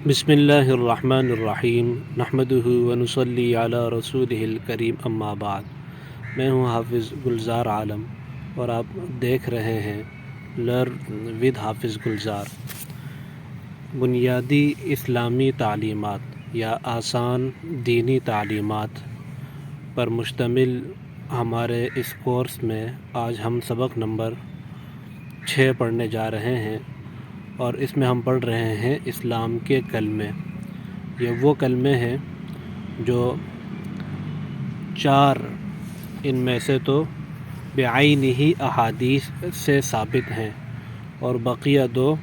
بسم اللہ الرحمن الرحیم نحمدہ ونصلی علی رسولہ الکریم اما بعد۔ میں ہوں حافظ گلزار عالم اور آپ دیکھ رہے ہیں لرن ود حافظ گلزار۔ بنیادی اسلامی تعلیمات یا آسان دینی تعلیمات پر مشتمل ہمارے اس کورس میں آج ہم سبق نمبر 6 پڑھنے جا رہے ہیں، اور اس میں ہم پڑھ رہے ہیں اسلام کے کلمے۔ یہ وہ کلمے ہیں جو 4 ان میں سے تو بعینہ احادیث سے ثابت ہیں، اور بقیہ 2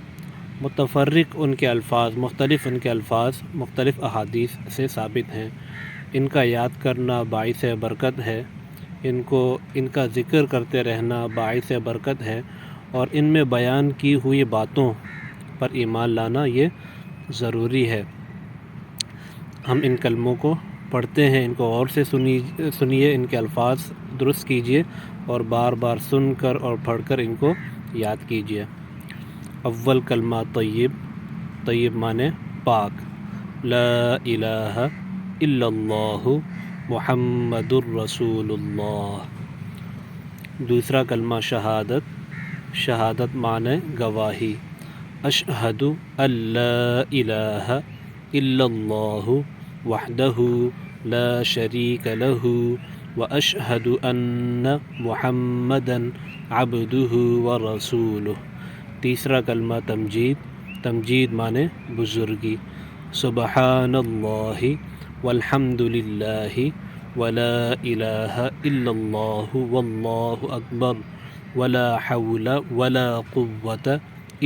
متفرق ان کے الفاظ مختلف احادیث سے ثابت ہیں۔ ان کا یاد کرنا باعث برکت ہے، ان کا ذکر کرتے رہنا باعث برکت ہے، اور ان میں بیان کی ہوئی باتوں پر ایمان لانا یہ ضروری ہے۔ ہم ان کلموں کو پڑھتے ہیں، ان کو غور سے سنیے، ان کے الفاظ درست کیجیے اور بار بار سن کر اور پڑھ کر ان کو یاد کیجیے۔ اول کلمہ طیب، طیب معنی پاک، لا الہ الا اللہ محمد الرسول اللہ۔ دوسرا کلمہ شہادت، شہادت معنی گواہی، اشہد ان لا الہ الا اللہ وحدہ لا شریک لہ واشہد ان محمدا عبدہ ورسولہ۔ تیسرا کلمہ تمجید، تمجید معنی بزرگی، سبحان اللہ والحمد للہ ولا الہ الا اللہ واللہ اکبر ولا حول ولا قوة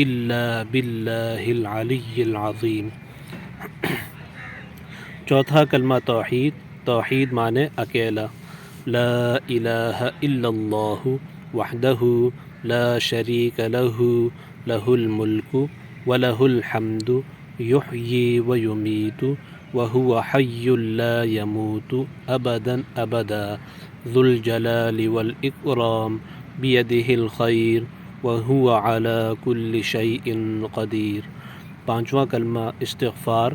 الا باللہ العلی العظیم۔ چوتھا کلمہ توحید، توحید معنی اکیلا، لا الہ الا اللہ وحدہ لا شریک لہ لہ الملک ولہ الحمد یحیی ویمیت وہو حی لا یموت ابدا ابدا ذو الجلال والاکرام بیدہ الخیر وہو علی کل شیء قدیر۔ پانچواں کلمہ استغفار،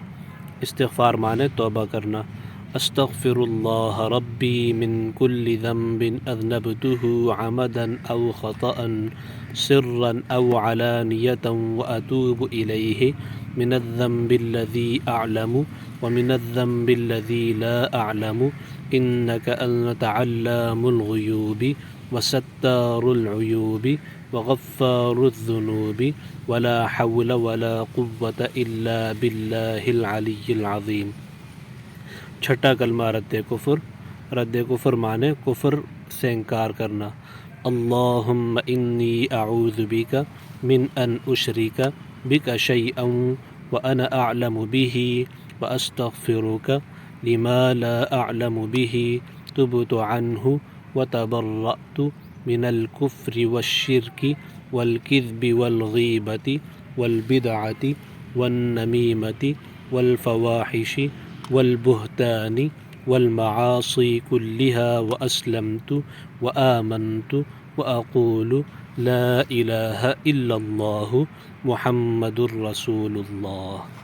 استغفار معنی توبہ کرنا، استغفر اللہ ربی من کل ذنب اذنبتہ عمدا او خطأ سرا او علانیة واتوب الیہ من الذنب الذی اعلم ومن الذنب الذی لا اعلم انک انت علام الغیوب وستار العیوب وغفار الذنوب ولا حول ولا قوة الا باللہ العلی العظیم۔ چھٹا کلمہ رد کفر، رد کفر معنی کفر سے انکار کرنا، اللہم انی اعوذ بک من ان اشرک بک شیئا وانا اعلم به واستغفرک لما لا اعلم به تبت عنہ وتبرأت من الكفر والشرك والكذب والغیبة والبدعة والنمیمة والفواحش والبہتان والمعاصی كلها وأسلمت وآمنت وأقول لا إله إلا الله محمد رسول الله۔